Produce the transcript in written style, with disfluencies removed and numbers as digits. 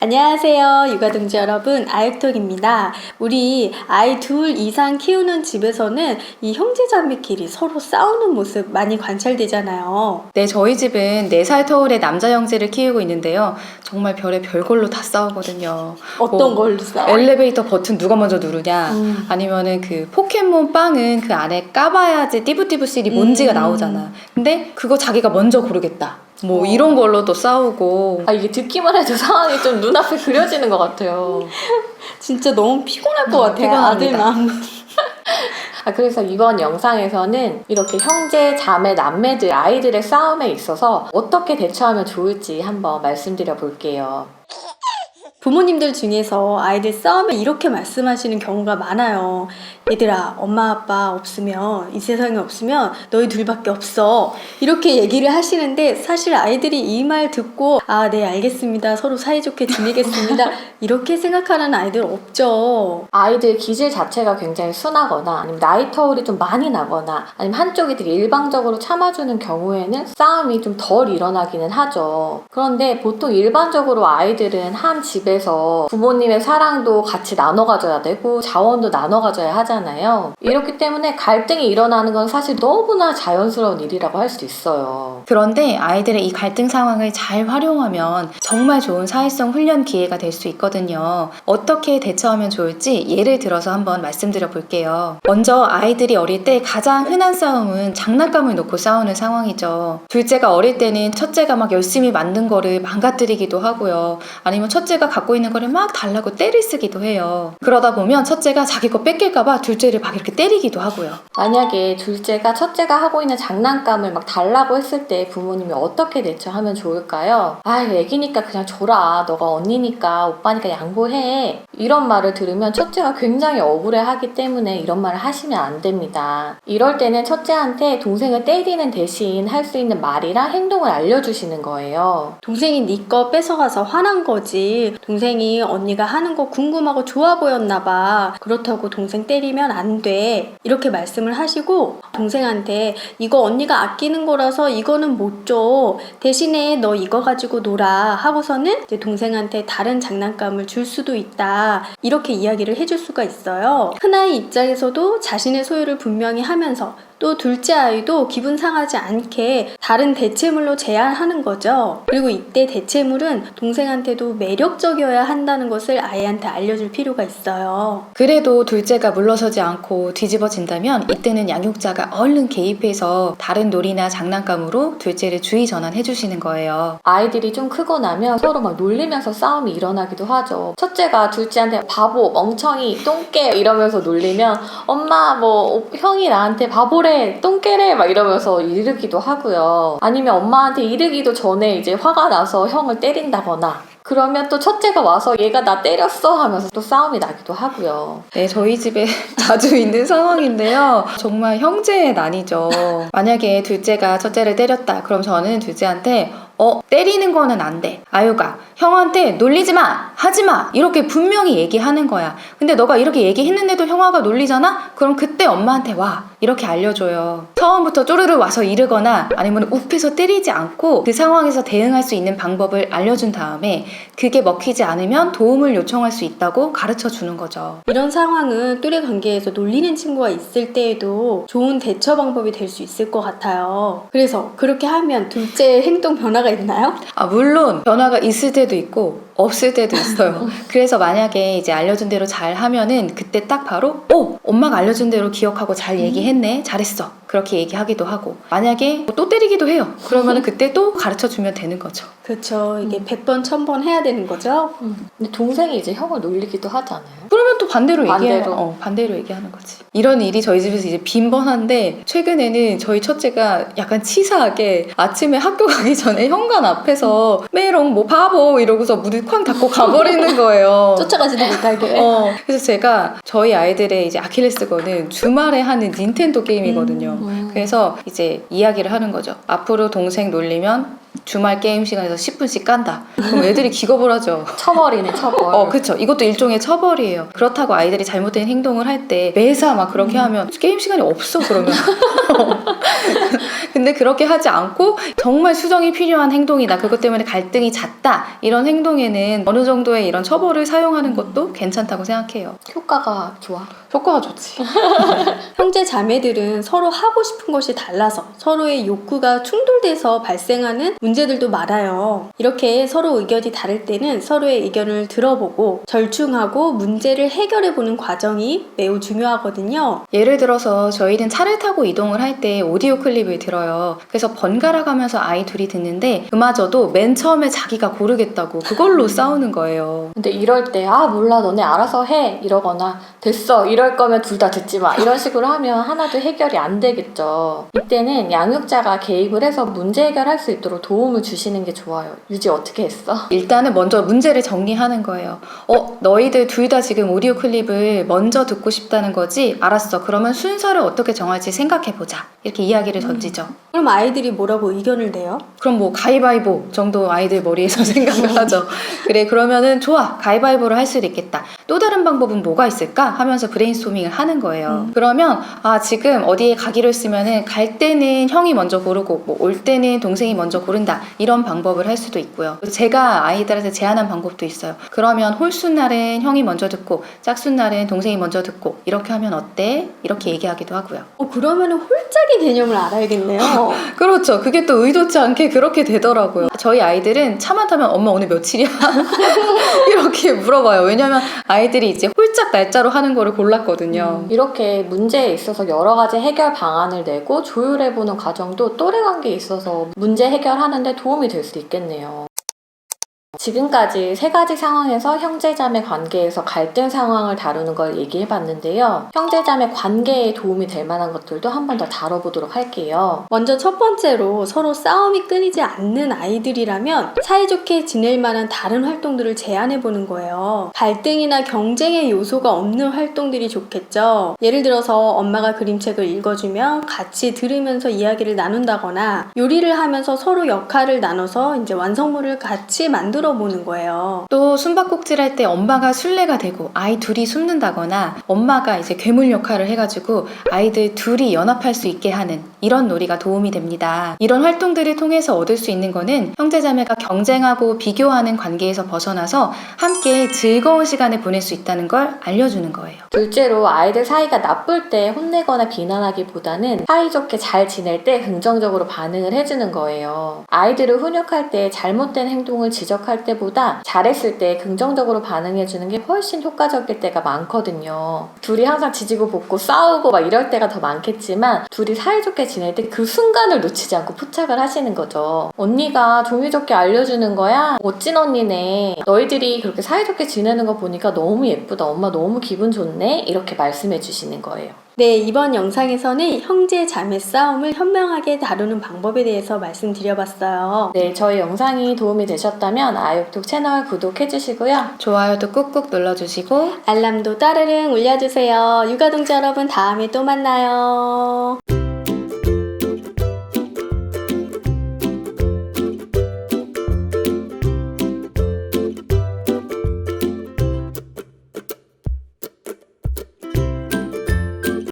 안녕하세요, 육아동지 여러분. 아육톡입니다. 우리 아이 둘 이상 키우는 집에서는 이 형제자매끼리 서로 싸우는 모습 많이 관찰되잖아요. 네, 저희 집은 4살 터울의 남자 형제를 키우고 있는데요. 정말 별의별걸로 다 싸우거든요. 어떤 걸로 싸워요? 엘리베이터 버튼 누가 먼저 누르냐, 아니면은 그 포켓몬 빵은 그 안에 까봐야지 띠부띠부실이 먼지가 나오잖아. 근데 그거 자기가 먼저 고르겠다. 뭐 이런 걸로 또 싸우고. 이게 듣기만 해도 상황이 좀 눈앞에 그려지는 것 같아요. 진짜 너무 피곤할 것 같아요, 피곤합니다. 아들만. 그래서 이번 영상에서는 이렇게 형제, 자매, 남매들, 아이들의 싸움에 있어서 어떻게 대처하면 좋을지 한번 말씀드려 볼게요. 부모님들 중에서 아이들 싸움에 이렇게 말씀하시는 경우가 많아요. 얘들아, 엄마 아빠 없으면, 이 세상에 없으면 너희 둘밖에 없어. 이렇게 얘기를 하시는데 사실 아이들이 이 말 듣고 네, 알겠습니다. 서로 사이좋게 지내겠습니다. 이렇게 생각하는 아이들 없죠. 아이들 기질 자체가 굉장히 순하거나 아니면 나이 터울이 좀 많이 나거나 아니면 한쪽이 되게 일방적으로 참아주는 경우에는 싸움이 좀 덜 일어나기는 하죠. 그런데 보통 일반적으로 아이들은 한 집에서 부모님의 사랑도 같이 나눠 가져야 되고 자원도 나눠 가져야 하잖아요. 이렇기 때문에 갈등이 일어나는 건 사실 너무나 자연스러운 일이라고 할 수 있어요. 그런데 아이들의 이 갈등 상황을 잘 활용하면 정말 좋은 사회성 훈련 기회가 될 수 있거든요. 어떻게 대처하면 좋을지 예를 들어서 한번 말씀드려 볼게요. 먼저 아이들이 어릴 때 가장 흔한 싸움은 장난감을 놓고 싸우는 상황이죠. 둘째가 어릴 때는 첫째가 막 열심히 만든 거를 망가뜨리기도 하고요. 아니면 첫째가 갖고 있는 거를 막 달라고 때를 쓰기도 해요. 그러다 보면 첫째가 자기 거 뺏길까봐 둘째를 막 이렇게 때리기도 하고요. 만약에 둘째가 첫째가 하고 있는 장난감을 막 달라고 했을 때 부모님이 어떻게 대처하면 좋을까요? 애기니까 그냥 줘라. 너가 언니니까 오빠니까 양보해. 이런 말을 들으면 첫째가 굉장히 억울해하기 때문에 이런 말을 하시면 안 됩니다. 이럴 때는 첫째한테 동생을 때리는 대신 할 수 있는 말이랑 행동을 알려주시는 거예요. 동생이 네 거 뺏어가서 화난 거지. 동생이 언니가 하는 거 궁금하고 좋아 보였나 봐. 그렇다고 동생 때리면 안 돼. 이렇게 말씀을 하시고 동생한테 이거 언니가 아끼는 거라서 이거는 못 줘. 대신에 너 이거 가지고 놀아 하고서는 이제 동생한테 다른 장난감을 줄 수도 있다. 이렇게 이야기를 해줄 수가 있어요. 큰아이 입장에서도 자신의 소유를 분명히 하면서 또 둘째 아이도 기분 상하지 않게 다른 대체물로 제한하는 거죠. 그리고 이때 대체물은 동생한테도 매력적이어야 한다는 것을 아이한테 알려줄 필요가 있어요. 그래도 둘째가 물러서지 않고 뒤집어진다면 이때는 양육자가 얼른 개입해서 다른 놀이나 장난감으로 둘째를 주의 전환해 주시는 거예요. 아이들이 좀 크고 나면 서로 막 놀리면서 싸움이 일어나기도 하죠. 첫째가 둘째한테 바보, 멍청이, 똥개 이러면서 놀리면 엄마 형이 나한테 바보래, 똥개래 막 이러면서 이르기도 하고요. 아니면 엄마한테 이르기도 전에 이제 화가 나서 형을 때린다거나 그러면 또 첫째가 와서 얘가 나 때렸어 하면서 또 싸움이 나기도 하고요. 네, 저희 집에 자주 있는 상황인데요. 정말 형제의 난이죠. 만약에 둘째가 첫째를 때렸다. 그럼 저는 둘째한테 때리는 거는 안 돼. 아유가 형한테 놀리지 마! 하지 마! 이렇게 분명히 얘기하는 거야. 근데 너가 이렇게 얘기했는데도 형아가 놀리잖아? 그럼 그때 엄마한테 와. 이렇게 알려줘요. 처음부터 쪼르르 와서 이르거나 아니면 욱해서 때리지 않고 그 상황에서 대응할 수 있는 방법을 알려준 다음에 그게 먹히지 않으면 도움을 요청할 수 있다고 가르쳐 주는 거죠. 이런 상황은 또래 관계에서 놀리는 친구가 있을 때에도 좋은 대처 방법이 될 수 있을 것 같아요. 그래서 그렇게 하면 둘째의 행동 변화가 있나요? 물론 변화가 있을 때도 있고 없을 때도 있어요. 그래서 만약에 이제 알려준 대로 잘 하면은 그때 딱 바로 엄마가 알려준 대로 기억하고 잘 얘기했네, 잘했어, 그렇게 얘기하기도 하고, 만약에 또 때리기도 해요. 그러면은 그때 또 가르쳐 주면 되는 거죠. 그렇죠. 이게 100번 1000번 해야 되는 거죠. 근데 동생이 이제 형을 놀리기도 하잖아요. 그러면 또 반대로 반대로. 반대로 얘기하는 거지. 이런 일이 저희 집에서 이제 빈번한데, 최근에는 저희 첫째가 약간 치사하게 아침에 학교 가기 전에 현관 앞에서 메롱 뭐 바보 이러고서 문을 쾅 닫고 가버리는 거예요. 쫓아가지도 못하게. 그래서 제가 저희 아이들의 이제 아킬레스건은 주말에 하는 닌텐도 게임이거든요. 그래서 이제 이야기를 하는 거죠. 앞으로 동생 놀리면 주말 게임 시간에서 10분씩 깐다. 그럼 애들이 기겁을 하죠. 처벌이네, 처벌. 그쵸. 이것도 일종의 처벌이에요. 그렇다고 아이들이 잘못된 행동을 할 때 매사 막 그렇게 하면 게임 시간이 없어, 그러면. 근데 그렇게 하지 않고 정말 수정이 필요한 행동이다. 그것 때문에 갈등이 잦다. 이런 행동에는 어느 정도의 이런 처벌을 사용하는 것도 괜찮다고 생각해요. 효과가 좋아. 효과가 좋지. 형제 자매들은 서로 하고 싶은 것이 달라서 서로의 욕구가 충돌돼서 발생하는 문제들도 많아요. 이렇게 서로 의견이 다를 때는 서로의 의견을 들어보고 절충하고 문제를 해결해보는 과정이 매우 중요하거든요. 예를 들어서 저희는 차를 타고 이동을 할 때 오디오 클립을 들어요. 그래서 번갈아 가면서 아이 둘이 듣는데 그마저도 맨 처음에 자기가 고르겠다고 그걸로 싸우는 거예요. 근데 이럴 때 몰라 너네 알아서 해 이러거나 됐어 이럴 거면 둘 다 듣지 마 이런 식으로 하면 하나도 해결이 안 되겠죠. 이때는 양육자가 개입을 해서 문제 해결할 수 있도록 도움을 주시는 게 좋아요. 유지 어떻게 했어? 일단은 먼저 문제를 정리하는 거예요. 너희들 둘 다 지금 오디오 클립을 먼저 듣고 싶다는 거지? 알았어. 그러면 순서를 어떻게 정할지 생각해보자. 이렇게 이야기를 던지죠. 그럼 아이들이 뭐라고 의견을 내요? 그럼 뭐 가위바위보 정도 아이들 머리에서 생각을 하죠. 그래 그러면은 좋아. 가위바위보를 할 수도 있겠다. 또 다른 방법은 뭐가 있을까? 하면서 브레인스토밍을 하는 거예요. 그러면 지금 어디에 가기로 했으면은 갈 때는 형이 먼저 고르고 뭐 올 때는 동생이 먼저 고른다. 이런 방법을 할 수도 있고요. 제가 아이들한테 제안한 방법도 있어요. 그러면 홀수 날은 형이 먼저 듣고 짝수 날은 동생이 먼저 듣고 이렇게 하면 어때? 이렇게 얘기하기도 하고요. 그러면 홀짝의 개념을 알아야겠네요. 그렇죠. 그게 또 의도치 않게 그렇게 되더라고요. 저희 아이들은 차만 타면 엄마 오늘 며칠이야? 이렇게 물어봐요. 왜냐면 아이들이 이제 홀짝 날짜로 하는 거를 골랐거든요. 이렇게 문제에 있어서 여러 가지 해결 방안을 내고 조율해보는 과정도 또래 관계에 있어서 문제 해결하는데 도움이 될 수 있겠네요. 지금까지 세 가지 상황에서 형제자매 관계에서 갈등 상황을 다루는 걸 얘기해봤는데요. 형제자매 관계에 도움이 될 만한 것들도 한 번 더 다뤄보도록 할게요. 먼저 첫 번째로 서로 싸움이 끊이지 않는 아이들이라면 사이좋게 지낼 만한 다른 활동들을 제안해보는 거예요. 갈등이나 경쟁의 요소가 없는 활동들이 좋겠죠. 예를 들어서 엄마가 그림책을 읽어주면 같이 들으면서 이야기를 나눈다거나 요리를 하면서 서로 역할을 나눠서 이제 완성물을 같이 만들어 보는 거예요. 또 숨바꼭질 할 때 엄마가 술래가 되고 아이 둘이 숨는다거나 엄마가 이제 괴물 역할을 해가지고 아이들 둘이 연합할 수 있게 하는 이런 놀이가 도움이 됩니다. 이런 활동들을 통해서 얻을 수 있는 거는 형제자매가 경쟁하고 비교하는 관계에서 벗어나서 함께 즐거운 시간을 보낼 수 있다는 걸 알려주는 거예요. 둘째로 아이들 사이가 나쁠 때 혼내거나 비난하기보다는 사이좋게 잘 지낼 때 긍정적으로 반응을 해주는 거예요. 아이들을 훈육할 때 잘못된 행동을 지적할 때보다 잘했을 때 긍정적으로 반응해주는 게 훨씬 효과적일 때가 많거든요. 둘이 항상 지지고 볶고 싸우고 막 이럴 때가 더 많겠지만 둘이 사이좋게 지낼 때 그 순간을 놓치지 않고 포착을 하시는 거죠. 언니가 종이좋게 알려주는 거야? 멋진 언니네. 너희들이 그렇게 사이좋게 지내는 거 보니까 너무 예쁘다. 엄마 너무 기분 좋네. 이렇게 말씀해 주시는 거예요. 네, 이번 영상에서는 형제 자매 싸움을 현명하게 다루는 방법에 대해서 말씀드려봤어요. 네, 저희 영상이 도움이 되셨다면 아육톡 채널 구독해 주시고요. 좋아요도 꾹꾹 눌러주시고 알람도 따르릉 울려주세요. 육아동자 여러분 다음에 또 만나요.